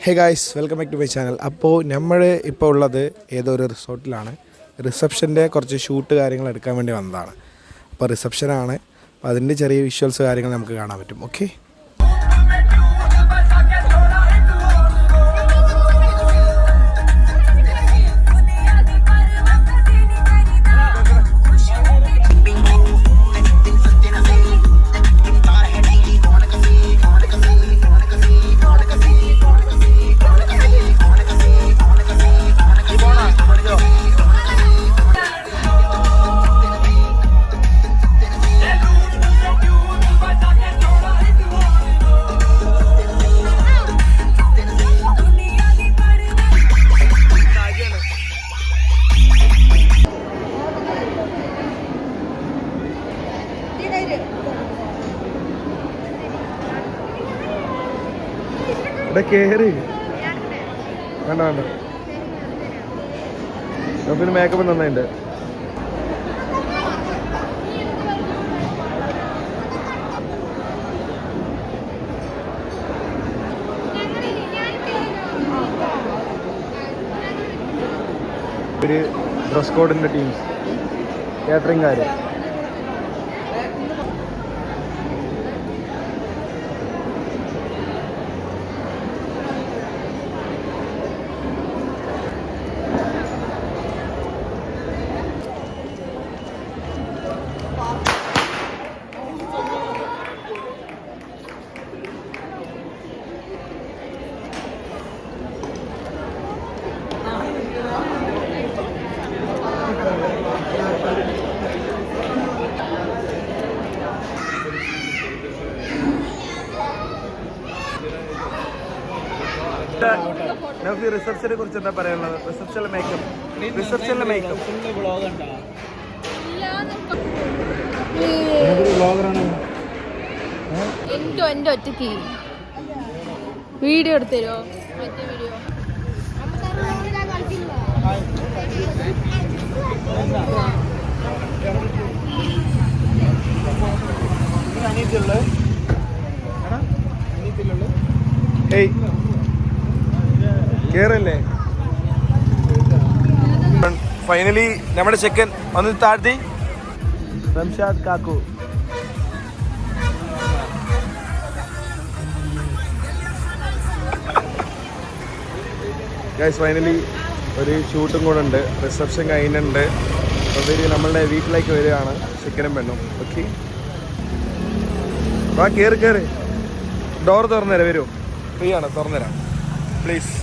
Hey guys, welcome back to my channel. അപ്പോൾ നമ്മൾ ഇപ്പോൾ ഉള്ളത് ഏതോ ഒരു റിസോർട്ടിലാണ്. റിസപ്ഷൻ്റെ കുറച്ച് ഷൂട്ട് കാര്യങ്ങൾ എടുക്കാൻ വേണ്ടി വന്നതാണ്. അപ്പോൾ റിസപ്ഷനാണ്, അപ്പോൾ അതിൻ്റെ ചെറിയ വിഷ്വൽസ് കാര്യങ്ങൾ നമുക്ക് കാണാൻ പറ്റും. ഓക്കെ, ഇവിടെ കയറി വേണ്ട വേണ്ട, പിന്നെ മേക്കപ്പ് നന്നായിട്ടുണ്ട്. ഒരു ഡ്രസ് കോഡിൻ്റെ ടീംസ്, കാറ്ററിംഗുകാർ. നമുക്ക് റിസപ്ഷനെ കുറിച്ച് എന്താ പറയാനുള്ളത്? റിസപ്ഷനിലെ മേക്കപ്പ് എന്റെ ഒറ്റക്ക് വീഡിയോ എടുത്തരോ? മറ്റേ വീഡിയോ കേറല്ലേ? ഫൈനലി നമ്മുടെ ചെക്കൻ ഒന്ന് താഴ്ത്തി. റംഷാദ് കാക്കു ഗൈസ്, ഫൈനലി ഒരു ഷൂട്ടും കൂടെ ഉണ്ട്. റിസപ്ഷൻ കഴിഞ്ഞിട്ടുണ്ട്. അപ്പോൾ നമ്മളുടെ വീട്ടിലേക്ക് വരികയാണ് ചെക്കനും പെണ്ണും. ഓക്കെ, ആ കയറി ഡോർ തുറന്നുതരാം. വരുമോ? ഫ്രീ ആണ്, തുറന്നുതരാം പ്ലീസ്.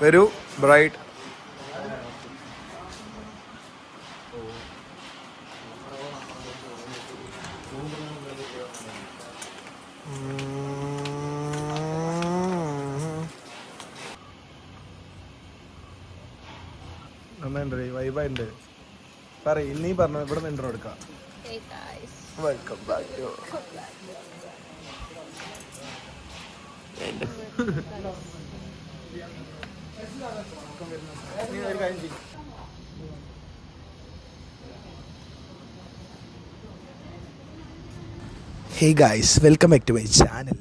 വരൂ ബ്രൈഡ്. നന്നായിട്ടുണ്ട്, വൈബായിട്ടുണ്ട്. പറയും ഇന്നീ പറഞ്ഞു, ഇവിടെ നിന്ന് ഇൻട്രോ എടുക്കാം. Welcome back. Hey guys, welcome back to my channel.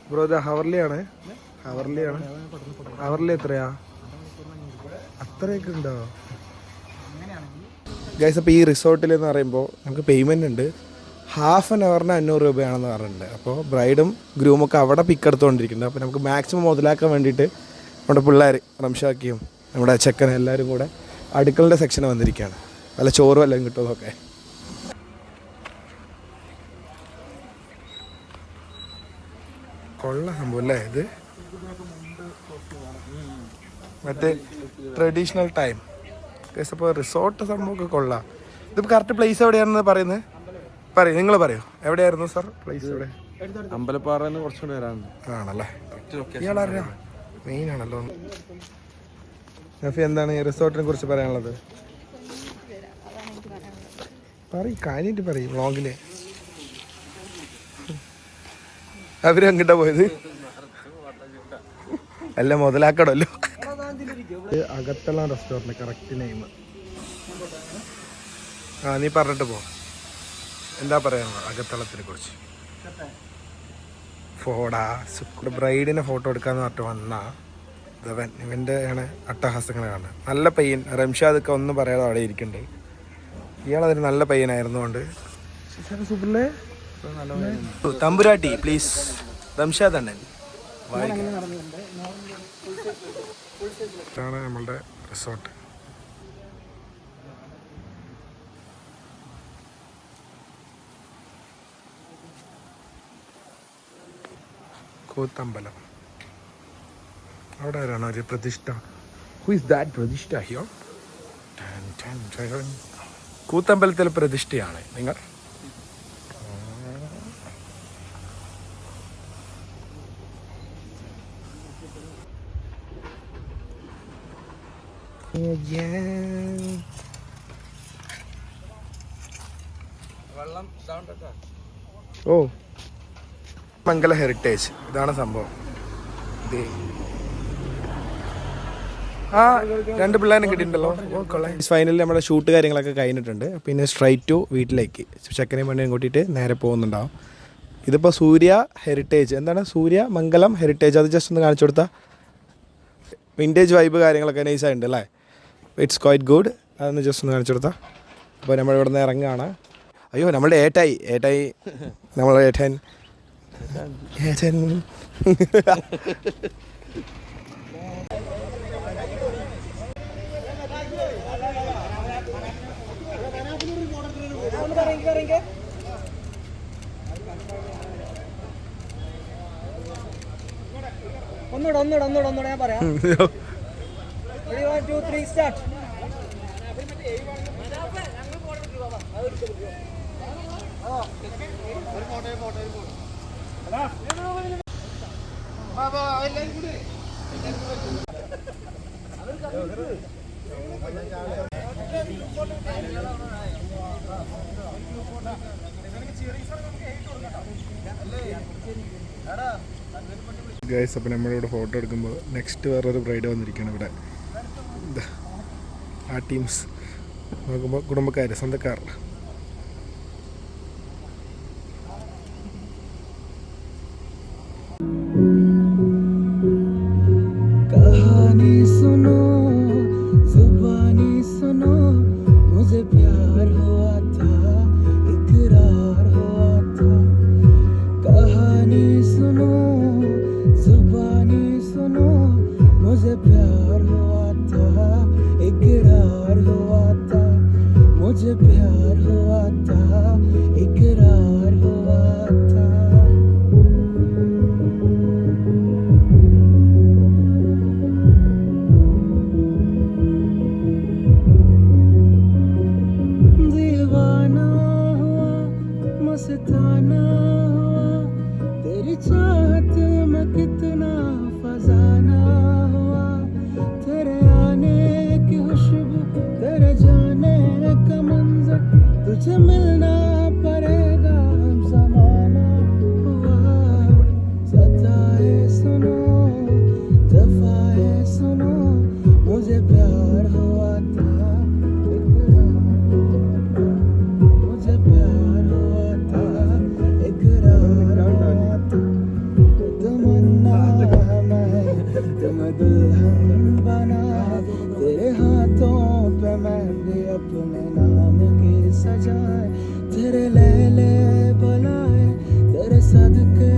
Bro, ഇത് ഹവർലിയാണ്. ഹവർലി എത്രയാ? അത്രയൊക്കെ ഉണ്ടോ ഗൈസ്? അപ്പോൾ ഈ റിസോർട്ടിൽ എന്ന് പറയുമ്പോൾ നമുക്ക് പേയ്മെൻ്റ് ഉണ്ട്. ഹാഫ് ആൻ അവറിന് 500 രൂപയാണെന്ന് പറഞ്ഞിട്ടുണ്ട്. അപ്പോൾ ബ്രൈഡും ഗ്രൂമൊക്കെ അവിടെ പിക്ക് എടുത്തുകൊണ്ടിരിക്കുന്നുണ്ട്. അപ്പോൾ നമുക്ക് മാക്സിമം മുതലാക്കാൻ വേണ്ടിയിട്ട് നമ്മുടെ പിള്ളേർ റംഷാക്കിയും നമ്മുടെ ചെക്കനും എല്ലാവരും കൂടെ അടുക്കളൻ്റെ സെക്ഷന് വന്നിരിക്കുകയാണ്. വല്ല ചോറും എല്ലാം കിട്ടുമെന്നൊക്കെ. കൊള്ള സംഭവം അല്ലേ ഇത്? മറ്റേ ട്രഡീഷണൽ ടൈം. അപ്പോൾ റിസോർട്ട് സംഭവമൊക്കെ കൊള്ളാം. ഇതിപ്പോൾ കറക്റ്റ് പ്ലേസ് എവിടെയാണെന്ന് പറയുന്നത്? പറയും, നിങ്ങൾ പറയോ എവിടെയായിരുന്നു സാർ പ്ലേസ്? എവിടെ? അമ്പലപ്പാറന്ന് കുറച്ചുകൂടി വരാനുണ്ട്. ആണല്ലേ, ഇയാളറിയാം, മെയിൻ ആണല്ലോ. നഫി, എന്താണ് ഈ റിസോർട്ടിനെ കുറിച്ച് പറയാനുള്ളത്? കാര്യമായിട്ട് പറയും വ്ളോഗില്. അവരങ്ങിട്ടാ പോയത്? അല്ല, മുതലാക്കണമല്ലോ. അകത്തളം റെസ്റ്റോറൻറ്റ് കറക്റ്റ് നെയിം. നീ പറഞ്ഞിട്ട് പോ. എന്താ പറയാനുള്ളത് അകത്തളത്തിനെ കുറിച്ച്? ബ്രൈഡിനെ ഫോട്ടോ എടുക്കാന്ന് പറഞ്ഞിട്ട് വന്ന ഇവൻ്റെ ആണ് അട്ടഹാസങ്ങൾ കാണുന്നത്. നല്ല പയ്യൻ റംഷാദൊക്കെ ഒന്നും പറയാതെ അവിടെ ഇരിക്കണ്ടേ. ഇയാളതൊരു നല്ല പയ്യനായിരുന്നുകൊണ്ട്. തമ്പുരാട്ടി പ്ലീസ്, റംഷാദ് അണ്ണൻ. ഇതാണ് നമ്മളുടെ റിസോർട്ട്. കൂത്തമ്പലം. അവിടെ ആരാണ് ഒരു പ്രതിഷ്ഠ? ഹു ഇസ് ദാറ്റ് പ്രതിഷ്ഠ ഹിയർ? കൂത്തമ്പലത്തിലെ പ്രതിഷ്ഠയാണ് നിങ്ങൾ. ഓ, മംഗല ഹെറിറ്റേജ്, ഇതാണ് സംഭവം. രണ്ട് പിള്ളേരെ കിട്ടിയിട്ടുണ്ടല്ലോ. ഫൈനലി നമ്മുടെ ഷൂട്ട് കാര്യങ്ങളൊക്കെ കഴിഞ്ഞിട്ടുണ്ട്. പിന്നെ സ്ട്രൈറ്റ് ടു വീട്ടിലേക്ക് ചക്കരയും പെണ്ണിനും കൂട്ടിയിട്ട് നേരെ പോകുന്നുണ്ടാവും. ഇതിപ്പോൾ സൂര്യ ഹെറിറ്റേജ്, എന്താണ് സൂര്യ മംഗലം ഹെറിറ്റേജ്, അത് ജസ്റ്റ് ഒന്ന് കാണിച്ചു കൊടുത്താൽ. വിൻറ്റേജ് വൈബ് കാര്യങ്ങളൊക്കെ നൈസായിട്ടുണ്ട് അല്ലേ? It's quite good. അതൊന്ന് ജസ്റ്റ് ഒന്ന് കാണിച്ചു കൊടുത്താൽ. അപ്പോൾ നമ്മളിവിടെ നിന്ന് ഇറങ്ങുകയാണ്. അയ്യോ, നമ്മളുടെ ഏട്ടായി നമ്മളെ ഏട്ടൻ. ഒന്നുകൂടെ ഞാൻ പറയാം. 1 2 3 സ്റ്റാർട്ട്. ഗൈസ്, അപ്പോൾ നമ്മളിവിടെ ഫോട്ടോ എടുക്കുമ്പോൾ നെക്സ്റ്റ് വേറൊരു ബ്രൈഡ് വന്നിരിക്കുകയാണ് ഇവിടെ. ആ ടീംസ് നോക്കുമ്പോൾ കുടുംബക്കാർ, സ്വന്തക്കാർ. कहानी सुनो, जुबानी सुनो, मुझे प्यार हुआ था, इकरार हुआ था. कहानी सुनो, जुबानी सुनो, मुझे प्यार हुआ था, इकरार हुआ था. मुझे प्यार हुआ था, इकरार हुआ था. मस्ताना हुआ तेरी चाहत में, कितना फजाना हुआ. तेरे आने की खुशबू, तेरे जाने का मंजर, तुझे मिलना पड़ेगा. ज़माना हुआ सताए सुनो, जफाए सुनो, मुझे प्यार हुआ था, मुझे प्यार हुआ था, इकरार हुआ था. तमन्ना मैं तुम्हें दुल्हन बना, तेरे हाथों पे मेहंदी अपने नाम की सजाए. तेरे लैले बुलाए, तेरे सदके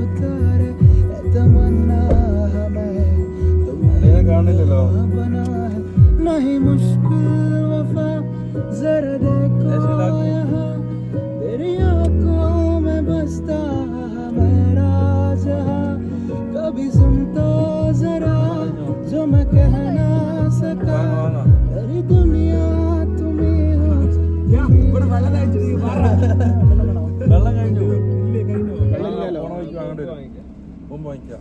उतारे. तमन्ना मैं तुम्हें बना है. नहीं मुश्किल वफा, जरा देखो यहाँ, तेरी आंखों में बसता मेरा जहां. भी सुन तो जरा जो मैं कह ना सका मेरी दुनिया तुम्हें हो വെള്ളം കഴിഞ്ഞു വെള്ളം വാങ്ങിക്കാം